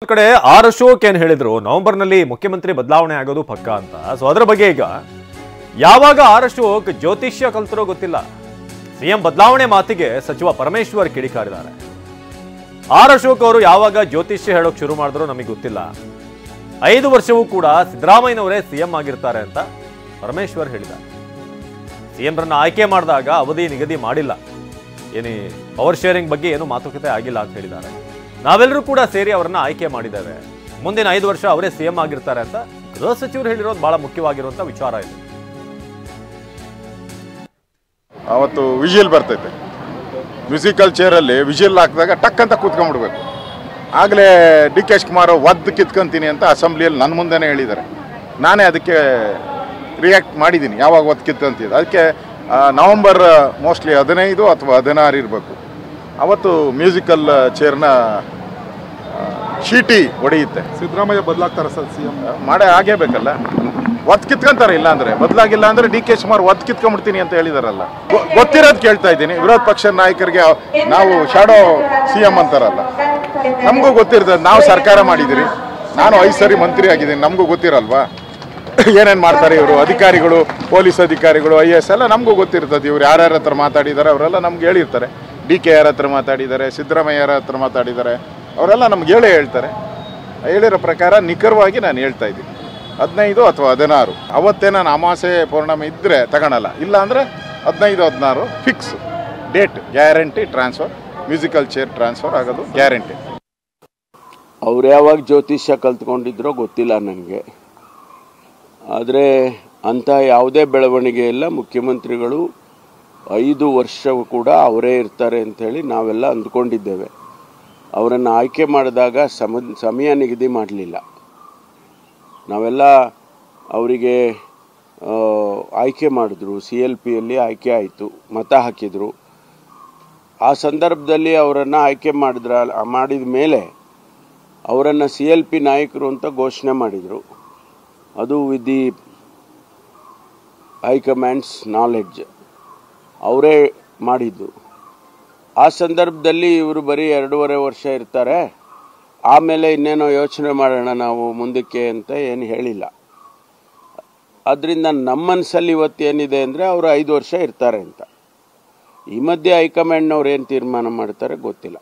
ಕಡೆ ಆರ್ ಅಶೋಕ್ ಏನ್ ಹೇಳಿದ್ರು ನವೆಂಬರ್ ನಲ್ಲಿ ಮುಖ್ಯಮಂತ್ರಿ ಬದಲಾವಣೆ ಆಗೋದು ಪಕ್ಕಾ ಅಂತ. ಸೊ ಅದರ ಬಗ್ಗೆ ಈಗ ಯಾವಾಗ ಆರ್ ಅಶೋಕ್ ಜ್ಯೋತಿಷ್ಯ ಕಲ್ತಿರೋ ಗೊತ್ತಿಲ್ಲ. ಸಿಎಂ ಬದಲಾವಣೆ ಮಾತಿಗೆ ಸಚಿವ ಪರಮೇಶ್ವರ್ ಕಿಡಿಕಾರಿದ್ದಾರೆ. ಆರ್ ಅಶೋಕ್ ಅವರು ಯಾವಾಗ ಜ್ಯೋತಿಷ್ಯ ಹೇಳೋಕೆ ಶುರು ಮಾಡಿದ್ರು ನಮಗೆ ಗೊತ್ತಿಲ್ಲ. 5 ವರ್ಷವೂ ಕೂಡ ಸಿದ್ದರಾಮಯ್ಯನವರೇ ಸಿಎಂ ಆಗಿರ್ತಾರೆ ಅಂತ ಪರಮೇಶ್ವರ್ ಹೇಳಿದ್ದಾರೆ. ಸಿಎಂರನ್ನ ಆಯ್ಕೆ ಮಾಡಿದಾಗ ಅವಧಿ ನಿಗದಿ ಮಾಡಿಲ್ಲ, ಏನೇ ಪವರ್ ಶೇರಿಂಗ್ ಬಗ್ಗೆ ಏನು ಮಾತುಕತೆ ಆಗಿಲ್ಲ ಅಂತ ಹೇಳಿದ್ದಾರೆ. ನಾವೆಲ್ಲರೂ ಕೂಡ ಸೇರಿ ಅವರನ್ನ ಆಯ್ಕೆ ಮಾಡಿದ್ದೇವೆ, ಮುಂದಿನ 5 ವರ್ಷ ಅವರೇ ಸಿಎಂ ಆಗಿರ್ತಾರೆ ಅಂತ ಗೃಹ ಸಚಿವರು ಹೇಳಿರೋದು ಬಹಳ ಮುಖ್ಯವಾಗಿರುವಂತ ವಿಚಾರ ಇದೆ. ಅವತ್ತು ವಿಜಿಲ್ ಬರ್ತೈತೆ, ಮ್ಯೂಸಿಕಲ್ ಚೇರಲ್ಲಿ ವಿಜಿಲ್ ಹಾಕಿದಾಗ ಟಕ್ ಅಂತ ಕೂತ್ಕೊಂಡ್ಬಿಡ್ಬೇಕು. ಆಗಲೇ ಡಿ ಕೆ ಶಿವಕುಮಾರ್ ಒದ್ದು ಕಿತ್ಕೊಂತೀನಿ ಅಂತ ಅಸೆಂಬ್ಲಿಯಲ್ಲಿ ನನ್ನ ಮುಂದೆನೇ ಹೇಳಿದ್ದಾರೆ. ನಾನೇ ಅದಕ್ಕೆ ರಿಯಾಕ್ಟ್ ಮಾಡಿದ್ದೀನಿ, ಯಾವಾಗ ಒದ್ದು ಕಿತ್ಕೊಂತಿದ್ದು. ಅದಕ್ಕೆ ನವಂಬರ್ ಮೋಸ್ಟ್ಲಿ 15 ಅಥವಾ 16 ಇರಬೇಕು. ಅವತ್ತು ಮ್ಯೂಸಿಕಲ್ ಚೇರ್ನ ಶೀಟಿ ಹೊಡೆಯುತ್ತೆ. ಸಿದ್ದರಾಮಯ್ಯ ಬದಲಾಗ್ತಾರೆ ಸರ್ ಸಿಎಂ ಮಾಡೇ ಆಗೇಬೇಕಲ್ಲ, ಒತ್ತು ಕಿತ್ಕೊಂತಾರೆ. ಇಲ್ಲ ಅಂದರೆ ಬದಲಾಗಿಲ್ಲ ಅಂದರೆ ಡಿ ಕೆ ಶಿವಕುಮಾರ್ ಒತ್ತು ಕಿತ್ಕೊಂಡ್ಬಿಡ್ತೀನಿ ಅಂತ ಹೇಳಿದಾರಲ್ಲ. ಗೊತ್ತಿರೋದು ಕೇಳ್ತಾ ಇದ್ದೀನಿ. ವಿರೋಧ ಪಕ್ಷದ ನಾಯಕರಿಗೆ ನಾವು ಶಾಡೋ ಸಿಎಂ ಅಂತಾರಲ್ಲ, ನಮಗೂ ಗೊತ್ತಿರ್ತದೆ. ನಾವು ಸರ್ಕಾರ ಮಾಡಿದ್ದೀರಿ, ನಾನು 5 ಸರಿ ಮಂತ್ರಿ ಆಗಿದ್ದೀನಿ, ನಮಗೂ ಗೊತ್ತಿರಲ್ವಾ ಏನೇನು ಮಾಡ್ತಾರೆ ಇವರು ಅಧಿಕಾರಿಗಳು, ಪೊಲೀಸ್ ಅಧಿಕಾರಿಗಳು, IAS ಎಲ್ಲ ನಮಗೂ ಗೊತ್ತಿರ್ತದೆ. ಇವ್ರು ಯಾರ್ಯಾರ ಹತ್ರ ಮಾತಾಡಿದ್ದಾರೆ ಅವರೆಲ್ಲ ನಮ್ಗೆ ಹೇಳಿರ್ತಾರೆ. ಡಿ ಕೆ ಯಾರ ಹತ್ರ ಮಾತಾಡಿದ್ದಾರೆ, ಸಿದ್ದರಾಮಯ್ಯ ಯಾರ ಹತ್ರ ಮಾತಾಡಿದ್ದಾರೆ, ಅವರೆಲ್ಲ ನಮ್ಗೆ ಹೇಳ್ತಾರೆ. ಹೇಳಿರೋ ಪ್ರಕಾರ ನಿಖರವಾಗಿ ನಾನು ಹೇಳ್ತಾ ಇದ್ದೀನಿ. 15 ಅಥವಾ 16 ಅವತ್ತೇ ನಾನು ಅಮಾಸೆ ಪೌರ್ಣಮಿ ಇದ್ದರೆ ತಗೊಳಲ್ಲ, ಇಲ್ಲ ಅಂದರೆ 15, 16 fix date, guarantee transfer, musical chair transfer ಆಗೋದು ಗ್ಯಾರಂಟಿ. ಅವ್ರು ಯಾವಾಗ ಜ್ಯೋತಿಷ್ಯ ಕಲ್ತ್ಕೊಂಡಿದ್ರೋ ಗೊತ್ತಿಲ್ಲ ನನಗೆ. ಆದರೆ ಅಂಥ ಯಾವುದೇ ಬೆಳವಣಿಗೆ ಇಲ್ಲ. ಮುಖ್ಯಮಂತ್ರಿಗಳು 5 ವರ್ಷವೂ ಕೂಡ ಅವರೇ ಇರ್ತಾರೆ ಅಂಥೇಳಿ ನಾವೆಲ್ಲ ಅಂದ್ಕೊಂಡಿದ್ದೇವೆ. ಅವರನ್ನು ಆಯ್ಕೆ ಮಾಡಿದಾಗ ಸಮಯ ನಿಗದಿ ಮಾಡಲಿಲ್ಲ. ನಾವೆಲ್ಲ ಅವರಿಗೆ ಆಯ್ಕೆ ಮಾಡಿದ್ರು, CLPಯಲ್ಲಿ ಆಯ್ಕೆ ಆಯಿತು, ಮತ ಹಾಕಿದರು. ಆ ಸಂದರ್ಭದಲ್ಲಿ ಅವರನ್ನು ಆಯ್ಕೆ ಮಾಡಿದ ಮೇಲೆ ಅವರನ್ನು CLP ನಾಯಕರು ಅಂತ ಘೋಷಣೆ ಮಾಡಿದರು. ಅದು ವಿತ್ ದಿ ಹೈಕಮಾಂಡ್ಸ್ ನಾಲೆಡ್ಜ್ ಅವರೇ ಮಾಡಿದ್ದು. ಆ ಸಂದರ್ಭದಲ್ಲಿ ಇವರು ಬರೀ 2.5 ವರ್ಷ ಇರ್ತಾರೆ, ಆಮೇಲೆ ಇನ್ನೇನೋ ಯೋಚನೆ ಮಾಡೋಣ ನಾವು ಮುಂದಕ್ಕೆ ಅಂತ ಏನು ಹೇಳಿಲ್ಲ. ಅದರಿಂದ ನಮ್ಮ ಮನಸ್ಸಲ್ಲಿ ಇವತ್ತೇನಿದೆ ಅಂದರೆ ಅವರು 5 ವರ್ಷ ಇರ್ತಾರೆ ಅಂತ. ಈ ಮಧ್ಯೆ ಹೈಕಮಾಂಡ್ನವ್ರು ಏನು ತೀರ್ಮಾನ ಮಾಡ್ತಾರೆ ಗೊತ್ತಿಲ್ಲ.